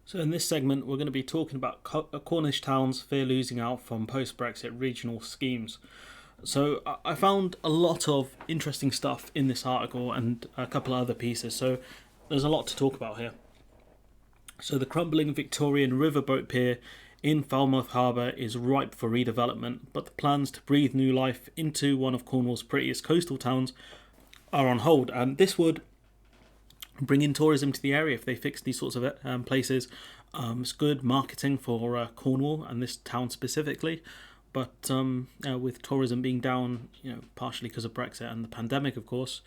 So in this segment, we're going to be talking about Cornish towns fear losing out from post-Brexit regional schemes. So I found a lot of interesting stuff in this article and a couple of other pieces. So there's a lot to talk about here. So the crumbling Victorian riverboat pier in Falmouth Harbour is ripe for redevelopment, but the plans to breathe new life into one of Cornwall's prettiest coastal towns are on hold. And this would bring in tourism to the area if they fix these sorts of places. It's good marketing for Cornwall and this town specifically, but with tourism being down, partially because of Brexit and the pandemic, of course,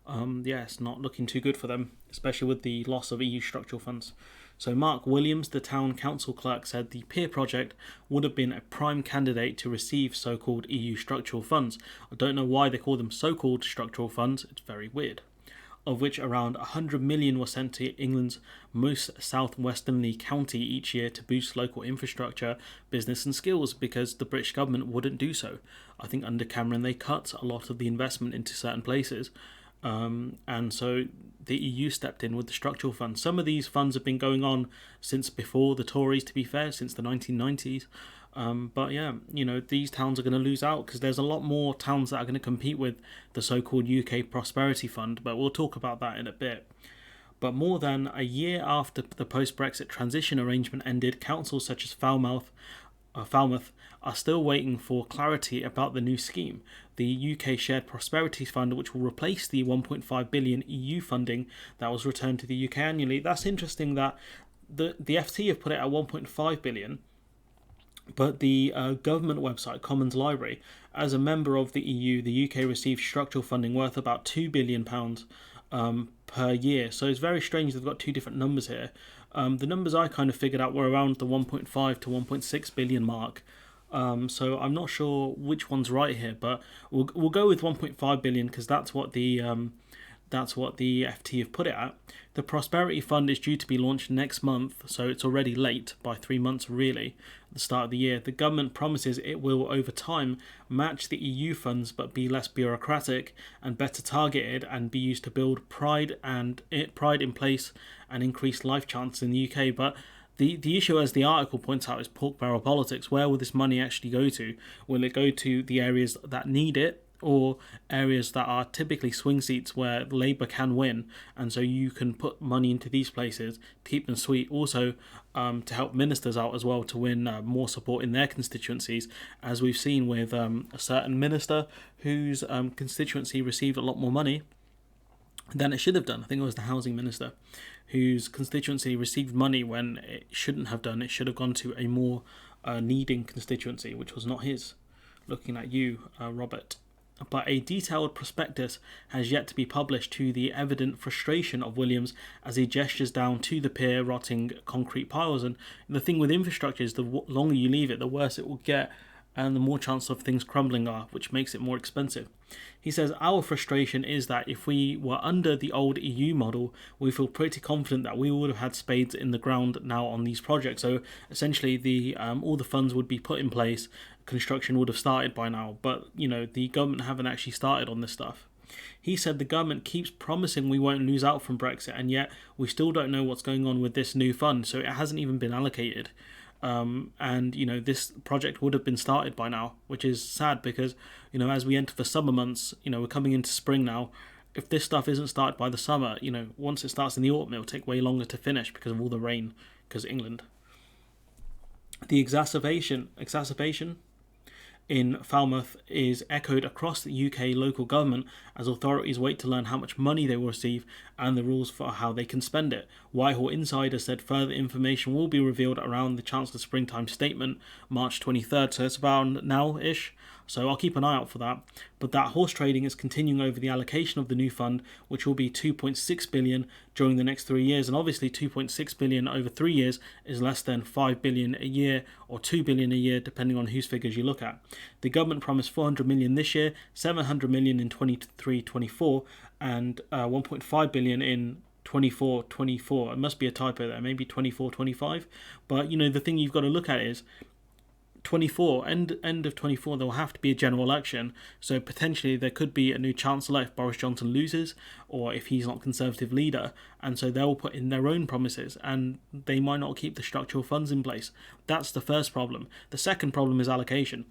it's not looking too good for them, especially with the loss of EU structural funds. So Mark Williams, the town council clerk, said the pier project would have been a prime candidate to receive so-called EU structural funds. I don't know why they call them so-called structural funds, it's very weird. Of which around 100 million were sent to England's most southwesternly county each year to boost local infrastructure, business and skills, because the British government wouldn't do so. I think under Cameron they cut a lot of the investment into certain places, and so the EU stepped in with the structural funds. Some of these funds have been going on since before the Tories, to be fair, since the 1990s. But these towns are going to lose out because there's a lot more towns that are going to compete with the so-called UK Prosperity Fund, but we'll talk about that in a bit. But more than a year after the post-Brexit transition arrangement ended, councils such as Falmouth are still waiting for clarity about the new scheme. The UK Shared Prosperity Fund, which will replace the 1.5 billion EU funding that was returned to the UK annually. That's interesting that the FT have put it at 1.5 billion. But the government website, Commons Library, as a member of the EU, the UK receives structural funding worth about £2 billion per year. So it's very strange they've got two different numbers here. The numbers I kind of figured out were around the 1.5 to 1.6 billion mark. So I'm not sure which one's right here, but we'll go with 1.5 billion because that's what the FT have put it at. The Prosperity Fund is due to be launched next month, so it's already late by 3 months really, at the start of the year. The government promises it will, over time, match the EU funds but be less bureaucratic and better targeted and be used to build pride in place and increase life chances in the UK. But the issue, as the article points out, is pork barrel politics. Where will this money actually go to? Will it go to the areas that need it, or areas that are typically swing seats where Labour can win, and so you can put money into these places to keep them sweet, also to help ministers out as well to win more support in their constituencies, as we've seen with a certain minister whose constituency received a lot more money than it should have done. I think it was the housing minister whose constituency received money when it shouldn't have done. It should have gone to a more needing constituency, which was not his. Looking at you, Robert. But a detailed prospectus has yet to be published, to the evident frustration of Williams as he gestures down to the pier rotting concrete piles. And the thing with infrastructure is the longer you leave it, the worse it will get and the more chance of things crumbling are, which makes it more expensive. He says, our frustration is that if we were under the old EU model, we feel pretty confident that we would have had spades in the ground now on these projects. So essentially the all the funds would be put in place, construction would have started by now, but the government haven't actually started on this stuff. He said the government keeps promising we won't lose out from Brexit, and yet we still don't know what's going on with this new fund, so it hasn't even been allocated. This project would have been started by now, which is sad because, as we enter the summer months, we're coming into spring now. If this stuff isn't started by the summer, once it starts in the autumn, it'll take way longer to finish because of all the rain, because England. The exacerbation in Falmouth is echoed across the UK local government as authorities wait to learn how much money they will receive and the rules for how they can spend it. Whitehall Insider said further information will be revealed around the Chancellor's springtime statement, March 23rd, so it's about now-ish. So I'll keep an eye out for that. But that horse trading is continuing over the allocation of the new fund, which will be 2.6 billion during the next 3 years. And obviously 2.6 billion over 3 years is less than 5 billion a year or 2 billion a year, depending on whose figures you look at. The government promised 400 million this year, 700 million in 23-24, and 1.5 billion in 24-24. It must be a typo there, maybe 24-25. But the thing you've got to look at is 24, end of 24, there will have to be a general election. So potentially there could be a new chancellor if Boris Johnson loses, or if he's not Conservative leader. And so they'll put in their own promises, and they might not keep the structural funds in place. That's the first problem. The second problem is allocation.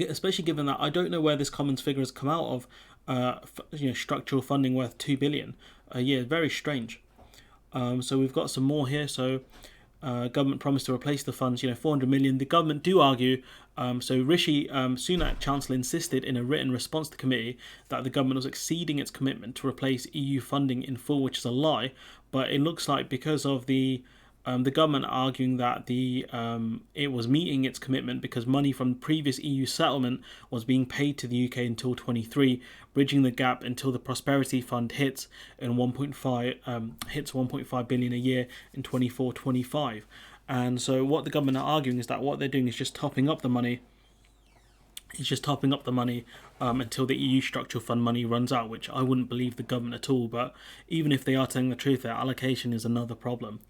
Especially given that I don't know where this Commons figure has come out of, structural funding worth 2 billion a year. Very strange. So we've got some more here. So government promised to replace the funds, 400 million. The government do argue, so Rishi Sunak, Chancellor, insisted in a written response to the committee that the government was exceeding its commitment to replace EU funding in full, which is a lie. But it looks like because of the government arguing that it was meeting its commitment because money from the previous EU settlement was being paid to the UK until 23, bridging the gap until the Prosperity Fund hits 1.5 billion a year in 24-25. And so what the government are arguing is that what they're doing is just topping up the money. Until the EU structural fund money runs out, which I wouldn't believe the government at all. But even if they are telling the truth, their allocation is another problem.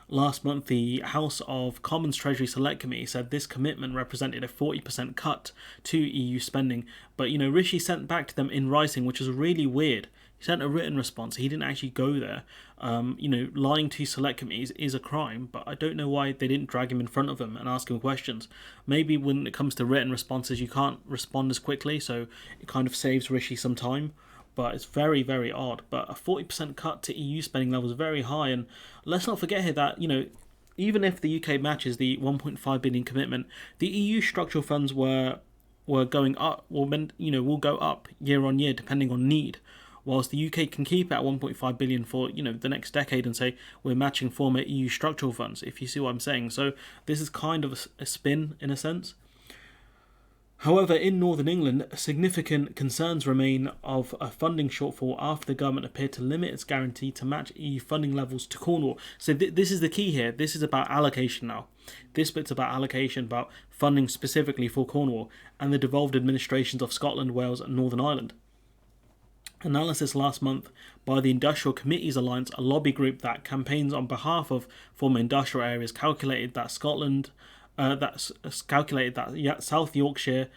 Last month, the House of Commons Treasury Select Committee said this commitment represented a 40% cut to EU spending. But, Rishi sent back to them in writing, which is really weird. He sent a written response. He didn't actually go there. Lying to select committees is a crime, but I don't know why they didn't drag him in front of them and ask him questions. Maybe when it comes to written responses, you can't respond as quickly, so it kind of saves Rishi some time. But it's very, very odd. But a 40% cut to EU spending level is very high. And let's not forget here that, even if the UK matches the 1.5 billion commitment, the EU structural funds were going up, will go up year on year depending on need. Whilst the UK can keep it at 1.5 billion for, the next decade and say we're matching former EU structural funds, if you see what I'm saying. So this is kind of a spin in a sense. However, in Northern England, significant concerns remain of a funding shortfall after the government appeared to limit its guarantee to match EU funding levels to Cornwall. So this is the key here. This is about allocation now. This bit's about allocation, about funding specifically for Cornwall and the devolved administrations of Scotland, Wales and Northern Ireland. Analysis last month by the Industrial Committees Alliance, a lobby group that campaigns on behalf of former industrial areas, calculated that South Yorkshire,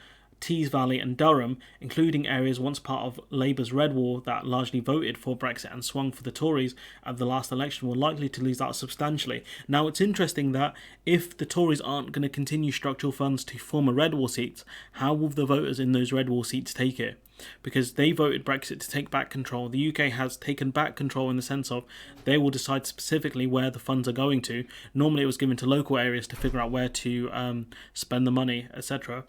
Tees Valley and Durham, including areas once part of Labour's Red Wall that largely voted for Brexit and swung for the Tories at the last election, were likely to lose out substantially. Now, it's interesting that if the Tories aren't going to continue structural funds to former Red Wall seats, how will the voters in those Red Wall seats take it? Because they voted Brexit to take back control. The UK has taken back control in the sense of they will decide specifically where the funds are going to. Normally it was given to local areas to figure out where to spend the money, etc.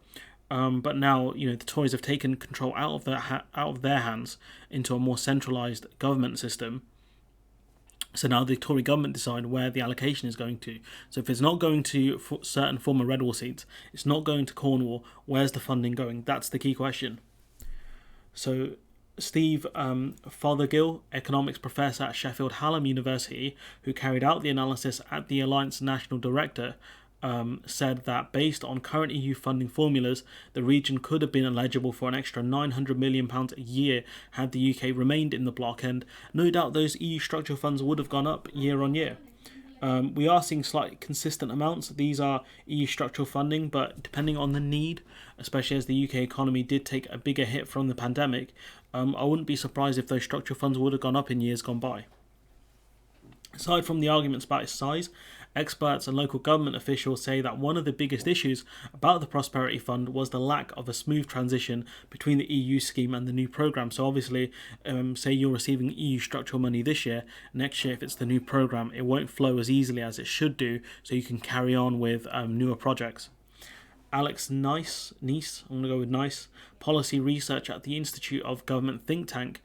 But now, the Tories have taken control out of their hands into a more centralised government system. So now the Tory government decide where the allocation is going to. So if it's not going to certain former Red Wall seats, it's not going to Cornwall, where's the funding going? That's the key question. So Steve Fothergill, economics professor at Sheffield Hallam University, who carried out the analysis at the Alliance National Director, said that based on current EU funding formulas, the region could have been eligible for an extra £900 million a year had the UK remained in the bloc, and no doubt those EU structural funds would have gone up year on year. We are seeing slightly consistent amounts. These are EU structural funding, but depending on the need, especially as the UK economy did take a bigger hit from the pandemic, I wouldn't be surprised if those structural funds would have gone up in years gone by. Aside from the arguments about its size, experts and local government officials say that one of the biggest issues about the Prosperity Fund was the lack of a smooth transition between the EU scheme and the new programme. So obviously, say you're receiving EU structural money this year, next year if it's the new programme, it won't flow as easily as it should do, so you can carry on with newer projects. Alex Nice, I'm going to go with Nice, policy research at the Institute of Government think tank,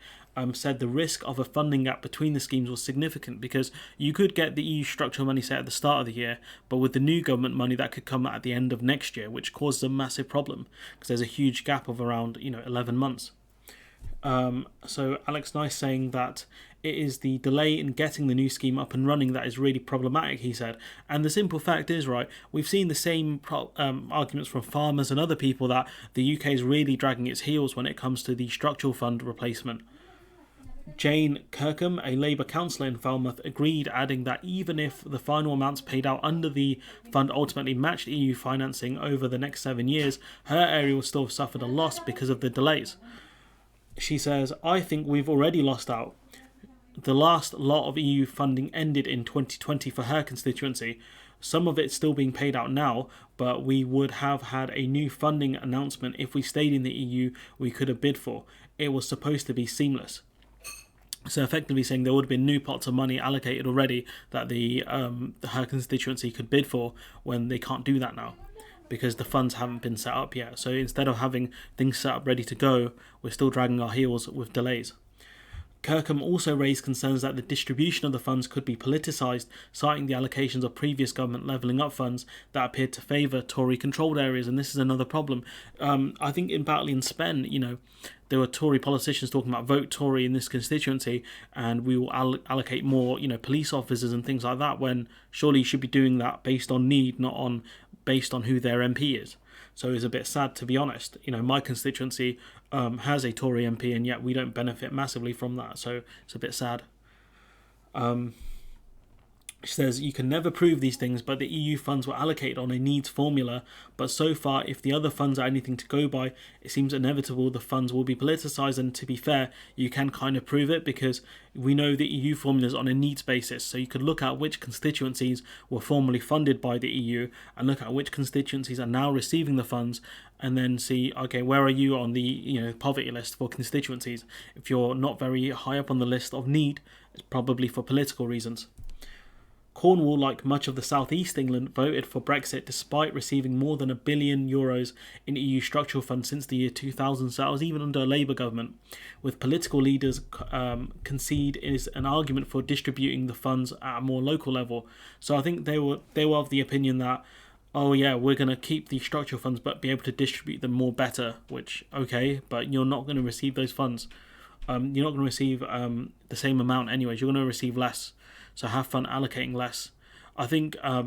said the risk of a funding gap between the schemes was significant because you could get the EU structural money set at the start of the year, but with the new government money that could come at the end of next year, which causes a massive problem because there's a huge gap of around 11 months. So Alex Nice saying that it is the delay in getting the new scheme up and running that is really problematic, he said. And the simple fact is, right, we've seen the same arguments from farmers and other people that the UK is really dragging its heels when it comes to the structural fund replacement. Jane Kirkham, a Labour councillor in Falmouth, agreed, adding that even if the final amounts paid out under the fund ultimately matched EU financing over the next 7 years, her area would still have suffered a loss because of the delays. She says, "I think we've already lost out. The last lot of EU funding ended in 2020 for her constituency. Some of it's still being paid out now, but we would have had a new funding announcement if we stayed in the EU we could have bid for. It was supposed to be seamless." So effectively saying there would have been new pots of money allocated already that her constituency could bid for, when they can't do that now because the funds haven't been set up yet. So instead of having things set up ready to go, we're still dragging our heels with delays. Kirkham also raised concerns that the distribution of the funds could be politicised, citing the allocations of previous government levelling up funds that appeared to favour Tory-controlled areas, and this is another problem. I think in Batley and Spen, there were Tory politicians talking about vote Tory in this constituency, and we will allocate more, police officers and things like that, when surely you should be doing that based on need, not based on who their MP is. So it's a bit sad, to be honest. My constituency has a Tory MP, and yet we don't benefit massively from that. So it's a bit sad. She says, "You can never prove these things, but the EU funds were allocated on a needs formula. But so far, if the other funds are anything to go by, it seems inevitable the funds will be politicised. And to be fair, you can kind of prove it because we know the EU formula is on a needs basis. So you could look at which constituencies were formerly funded by the EU and look at which constituencies are now receiving the funds, and then see, okay, where are you on the poverty list for constituencies? If you're not very high up on the list of need, it's probably for political reasons." Cornwall, like much of the South East England, voted for Brexit despite receiving more than €1 billion in EU structural funds since the year 2000. So that was even under a Labour government, with political leaders concede is an argument for distributing the funds at a more local level. So I think they were of the opinion that, oh yeah, we're going to keep the structural funds but be able to distribute them more better, which, okay, but you're not going to receive those funds. You're not going to receive the same amount anyways. You're going to receive less. So have fun allocating less. I think, I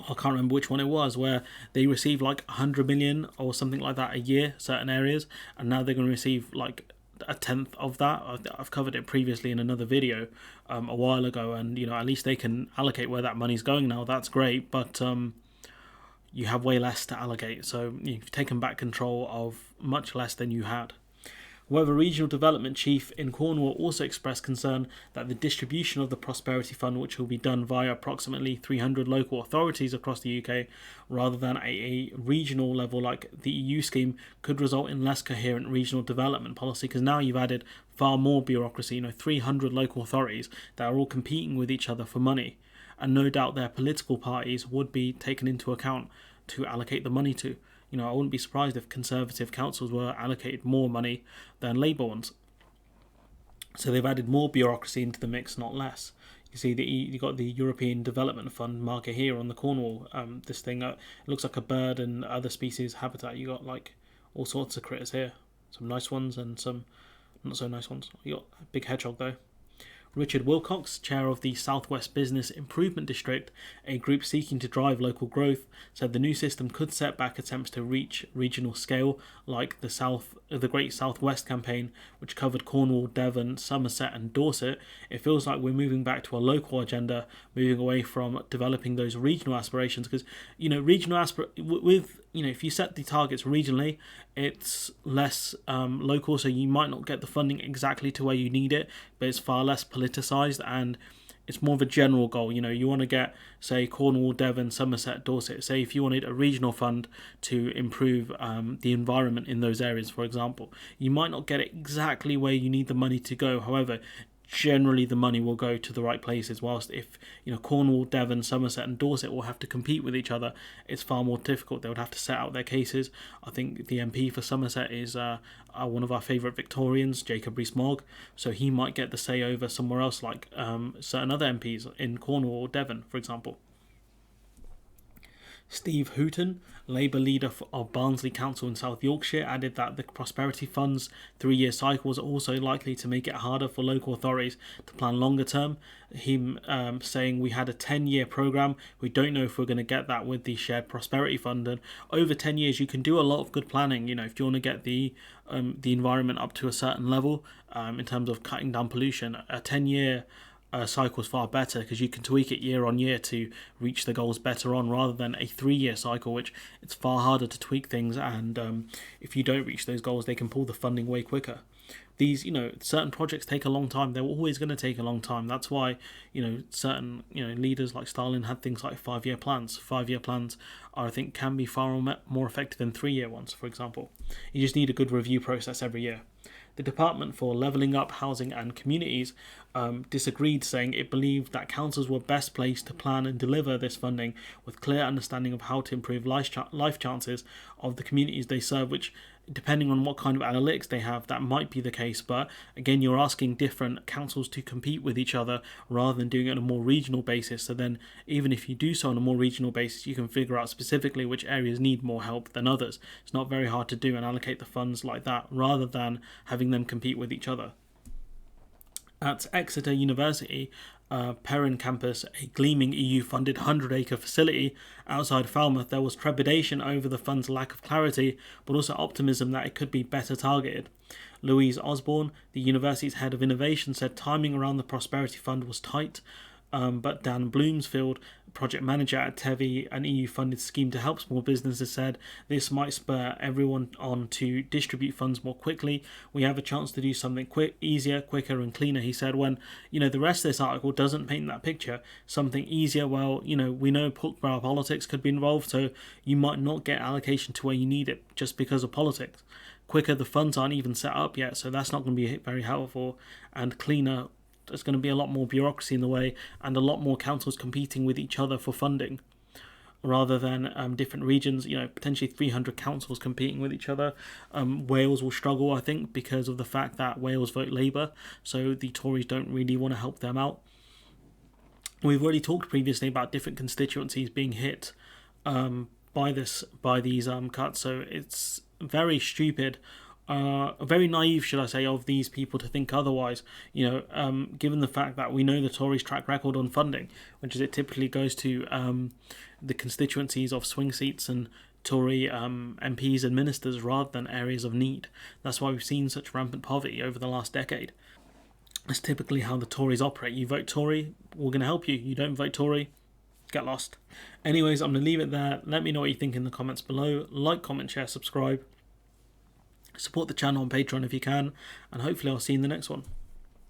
can't remember which one it was, where they received like 100 million or something like that a year, certain areas, and now they're going to receive like a tenth of that. I've covered it previously in another video a while ago, and at least they can allocate where that money's going now. That's great, but you have way less to allocate, so you've taken back control of much less than you had. However, Regional Development Chief in Cornwall also expressed concern that the distribution of the Prosperity Fund, which will be done via approximately 300 local authorities across the UK, rather than a regional level like the EU scheme, could result in less coherent regional development policy, because now you've added far more bureaucracy, 300 local authorities that are all competing with each other for money, and no doubt their political parties would be taken into account to allocate the money to. I wouldn't be surprised if Conservative councils were allocated more money than Labour ones. So they've added more bureaucracy into the mix, not less. You see, you got the European Development Fund marker here on the Cornwall. This thing, it looks like a bird and other species habitat. You got like all sorts of critters here. Some nice ones and some not so nice ones. You got a big hedgehog though. Richard Wilcox, chair of the Southwest Business Improvement District, a group seeking to drive local growth, said the new system could set back attempts to reach regional scale, like the Great Southwest campaign, which covered Cornwall, Devon, Somerset and Dorset. It feels like we're moving back to a local agenda, moving away from developing those regional aspirations, because if you set the targets regionally, it's less local, so you might not get the funding exactly to where you need it, but it's far less politicised and it's more of a general goal. You want to get, say, Cornwall, Devon, Somerset, Dorset. Say if you wanted a regional fund to improve the environment in those areas, for example, you might not get it exactly where you need the money to go. However, generally the money will go to the right places, whilst if Cornwall, Devon, Somerset and Dorset will have to compete with each other, it's far more difficult. They would have to set out their cases. I think the MP for Somerset is one of our favourite Victorians, Jacob Rees-Mogg, so he might get the say over somewhere else, like certain other MPs in Cornwall or Devon, for example. Steve Houghton, Labour leader of Barnsley Council in South Yorkshire, added that the Prosperity Fund's 3-year cycle is also likely to make it harder for local authorities to plan longer term. Him saying we had a 10-year programme, we don't know if we're going to get that with the Shared Prosperity Fund. And over 10 years, you can do a lot of good planning. If you want to get the environment up to a certain level in terms of cutting down pollution, a 10-year cycle is far better because you can tweak it year on year to reach the goals better on, rather than a 3-year cycle, which it's far harder to tweak things, and if you don't reach those goals, they can pull the funding way quicker. These, certain projects take a long time. They're always going to take a long time. That's why, certain, leaders like Stalin had things like 5-year plans. 5-year plans I think can be far more effective than 3-year ones, for example. You just need a good review process every year. The Department for Levelling Up Housing and Communities disagreed, saying it believed that councils were best placed to plan and deliver this funding with clear understanding of how to improve life chances of the communities they serve, which, depending on what kind of analytics they have, that might be the case. But again, you're asking different councils to compete with each other rather than doing it on a more regional basis. So then, even if you do so on a more regional basis, you can figure out specifically which areas need more help than others. It's not very hard to do and allocate the funds like that, rather than having them compete with each other. At Exeter University, Perrin campus, a gleaming EU-funded 100-acre facility outside Falmouth, there was trepidation over the fund's lack of clarity, but also optimism that it could be better targeted. Louise Osborne, the university's head of innovation, said timing around the Prosperity Fund was tight, but Dan Bloomsfield, project manager at TEVI, an EU-funded scheme to help small businesses, said this might spur everyone on to distribute funds more quickly. We have a chance to do something easier, quicker and cleaner, he said, when, the rest of this article doesn't paint that picture. Something easier, well, we know politics could be involved, so you might not get allocation to where you need it just because of politics. Quicker, the funds aren't even set up yet, so that's not going to be very helpful. And cleaner, there's going to be a lot more bureaucracy in the way and a lot more councils competing with each other for funding, rather than different regions, potentially 300 councils competing with each other. Wales will struggle, I think, because of the fact that Wales vote Labour, so the Tories don't really want to help them out. We've already talked previously about different constituencies being hit by these cuts, so it's very stupid, very naive, should I say, of these people to think otherwise, given the fact that we know the Tories' track record on funding, which is it typically goes to the constituencies of swing seats and Tory MPs and ministers rather than areas of need. That's why we've seen such rampant poverty over the last decade. That's typically how the Tories operate. You vote Tory, we're going to help you. You don't vote Tory, get lost. Anyways, I'm going to leave it there. Let me know what you think in the comments below. Like, comment, share, subscribe. Support the channel on Patreon if you can, and hopefully I'll see you in the next one.